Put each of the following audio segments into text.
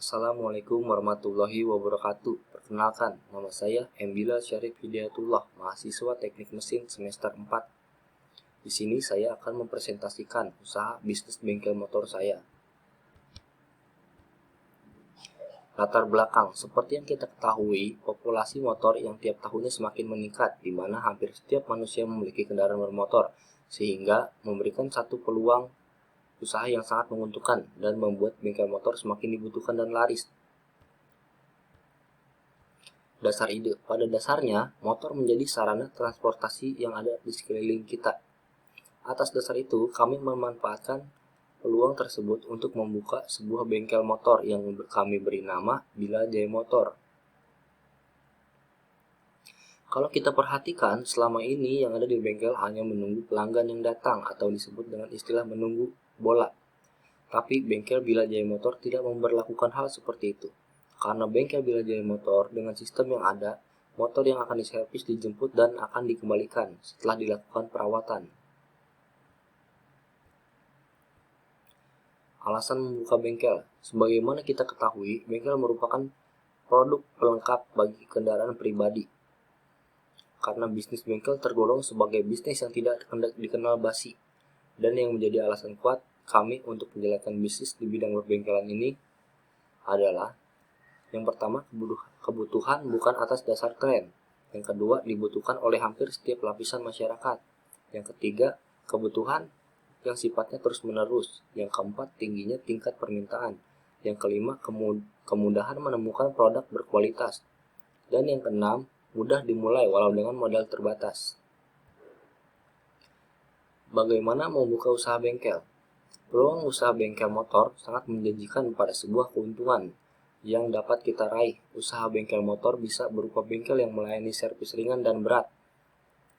Assalamualaikum warahmatullahi wabarakatuh. Perkenalkan, nama saya Embila Syarif Hidayatullah, mahasiswa Teknik Mesin semester 4. Di sini saya akan mempresentasikan usaha bisnis bengkel motor saya. Latar belakang, seperti yang kita ketahui, populasi motor yang tiap tahunnya semakin meningkat, di mana hampir setiap manusia memiliki kendaraan bermotor, sehingga memberikan satu peluang usaha yang sangat menguntungkan dan membuat bengkel motor semakin dibutuhkan dan laris. Dasar ide, pada dasarnya motor menjadi sarana transportasi yang ada di sekeliling kita. Atas dasar itu, kami memanfaatkan peluang tersebut untuk membuka sebuah bengkel motor yang kami beri nama Bila Jaya Motor. Kalau kita perhatikan, selama ini yang ada di bengkel hanya menunggu pelanggan yang datang atau disebut dengan istilah menunggu bola. Tapi bengkel Bila Jaya Motor tidak memberlakukan hal seperti itu. Karena bengkel Bila Jaya Motor dengan sistem yang ada, motor yang akan diservis dijemput dan akan dikembalikan setelah dilakukan perawatan. Alasan membuka bengkel, sebagaimana kita ketahui, bengkel merupakan produk pelengkap bagi kendaraan pribadi. Karena bisnis bengkel tergolong sebagai bisnis yang tidak dikenal basi, dan yang menjadi alasan kuat kami untuk menjalankan bisnis di bidang perbengkelan ini adalah: yang pertama, kebutuhan bukan atas dasar tren. Yang kedua, dibutuhkan oleh hampir setiap lapisan masyarakat. Yang ketiga, kebutuhan yang sifatnya terus-menerus. Yang keempat, tingginya tingkat permintaan. Yang kelima, kemudahan menemukan produk berkualitas. Dan yang keenam, mudah dimulai walau dengan modal terbatas. Bagaimana membuka usaha bengkel? Peluang usaha bengkel motor sangat menjanjikan pada sebuah keuntungan yang dapat kita raih. Usaha bengkel motor bisa berupa bengkel yang melayani servis ringan dan berat,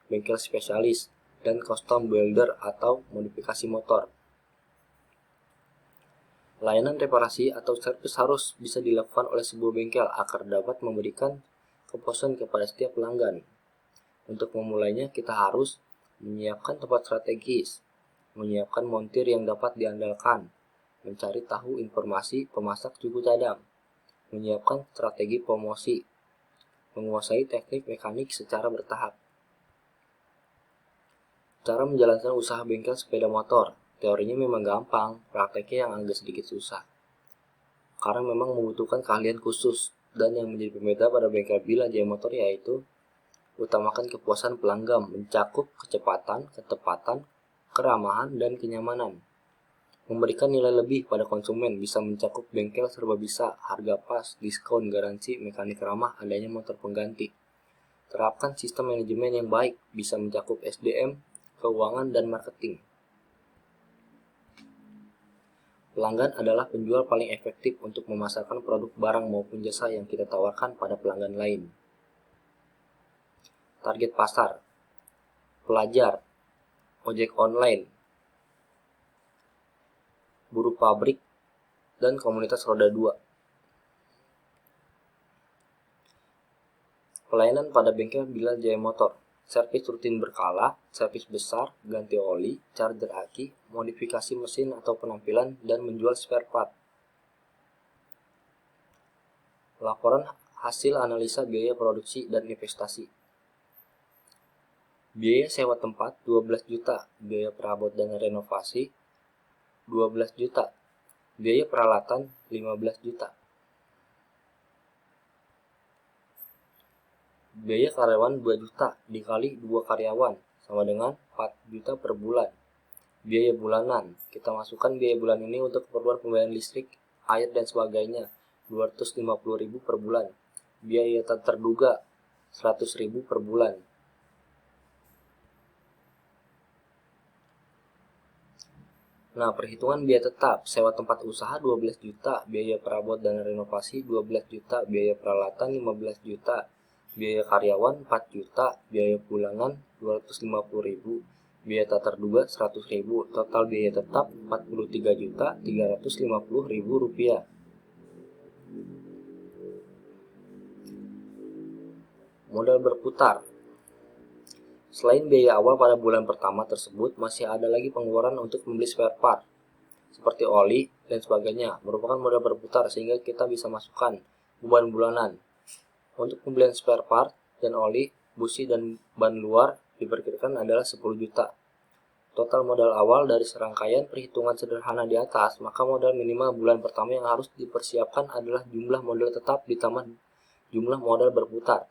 bengkel spesialis, dan custom builder atau modifikasi motor. Layanan reparasi atau servis harus bisa dilakukan oleh sebuah bengkel agar dapat memberikan kepuasan kepada setiap pelanggan. Untuk memulainya, kita harus menyiapkan tempat strategis, menyiapkan montir yang dapat diandalkan, mencari tahu informasi pemasak suku cadang, menyiapkan strategi promosi, menguasai teknik mekanik secara bertahap. Cara menjalankan usaha bengkel sepeda motor, teorinya memang gampang, prakteknya yang agak sedikit susah. Karena memang membutuhkan keahlian khusus, dan yang menjadi pembeda pada bengkel Bila Jaya Motor yaitu utamakan kepuasan pelanggan, mencakup kecepatan, ketepatan, keramahan, dan kenyamanan. Memberikan nilai lebih pada konsumen, bisa mencakup bengkel serba bisa, harga pas, diskon, garansi, mekanik ramah, adanya motor pengganti. Terapkan sistem manajemen yang baik, bisa mencakup SDM, keuangan, dan marketing. Pelanggan adalah penjual paling efektif untuk memasarkan produk barang maupun jasa yang kita tawarkan pada pelanggan lain. Target pasar: pelajar, ojek online, buruh pabrik, dan komunitas roda 2. Pelayanan pada bengkel Bila Jaya Motor: servis rutin berkala, servis besar, ganti oli, charger aki, modifikasi mesin atau penampilan, dan menjual spare part. Laporan hasil analisa biaya produksi dan investasi. Biaya sewa tempat 12 juta, biaya perabot dan renovasi 12 juta, biaya peralatan 15 juta. Biaya karyawan 2 juta dikali 2 karyawan sama dengan 4 juta per bulan. Biaya bulanan, kita masukkan biaya bulan ini untuk keperluan pembayaran listrik, air, dan sebagainya, 250.000 per bulan. Biaya tak terduga 100.000 per bulan. Nah, perhitungan biaya tetap: sewa tempat usaha 12 juta, biaya perabot dan renovasi 12 juta, biaya peralatan 15 juta, biaya karyawan 4 juta, biaya bulanan 250.000, biaya tak terduga 100.000, total biaya tetap 43.350.000 rupiah. Modal berputar: selain biaya awal pada bulan pertama tersebut, masih ada lagi pengeluaran untuk membeli spare part. seperti oli dan sebagainya merupakan modal berputar sehingga kita bisa masukkan beban bulanan. Untuk pembelian spare part dan oli, busi dan ban luar diperkirakan adalah 10 juta. Total modal awal dari serangkaian perhitungan sederhana di atas, maka modal minimal bulan pertama yang harus dipersiapkan adalah jumlah modal tetap ditambah jumlah modal berputar.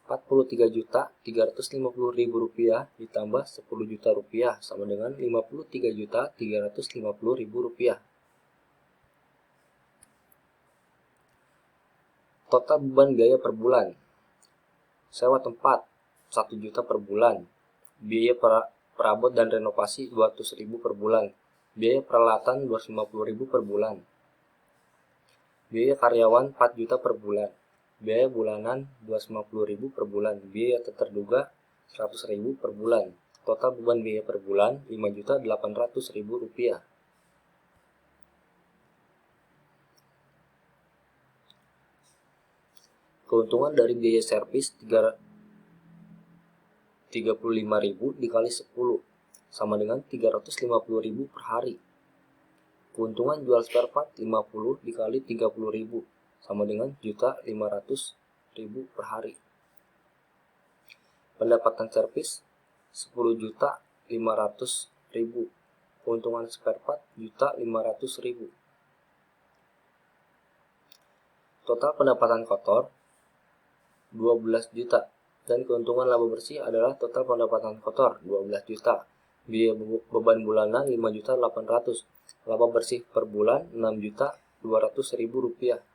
Rp43.350.000 ditambah Rp10 juta sama dengan Rp53.350.000. Total beban biaya per bulan. Sewa tempat 1 juta per bulan. Biaya perabot dan renovasi 200.000 per bulan. Biaya peralatan 250.000 per bulan. Biaya karyawan 4 juta per bulan. Biaya bulanan 250.000 per bulan. Biaya terduga 100.000 per bulan. Total beban biaya per bulan Rp5.800.000. Keuntungan dari biaya servis 35.000 dikali 10 sama dengan 350.000 per hari. Keuntungan jual spare part 50 dikali 30.000 sama dengan Rp1.500.000 per hari. Pendapatan servis 10.500.000. Keuntungan spare part Rp1.500.000. Total pendapatan kotor 12 juta dan keuntungan laba bersih adalah total pendapatan kotor 12 juta. Biaya beban bulanan Rp5.800.000. Laba bersih per bulan Rp6.200.000.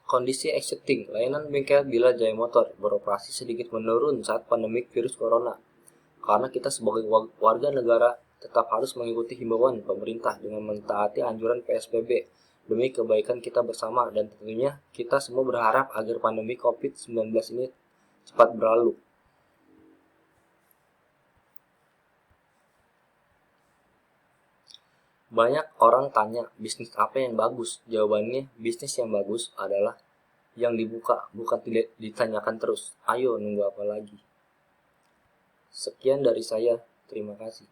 Kondisi accepting layanan bengkel bila Jaya Motor beroperasi sedikit menurun saat pandemik virus corona. Karena kita sebagai warga negara tetap harus mengikuti himbauan pemerintah dengan mentaati anjuran PSBB demi kebaikan kita bersama, dan tentunya kita semua berharap agar pandemi COVID-19 ini cepat berlalu. Banyak orang tanya bisnis apa yang bagus. Jawabannya, bisnis yang bagus adalah yang dibuka, bukan tidak ditanyakan terus. Ayo, nunggu apa lagi? Sekian dari saya, terima kasih.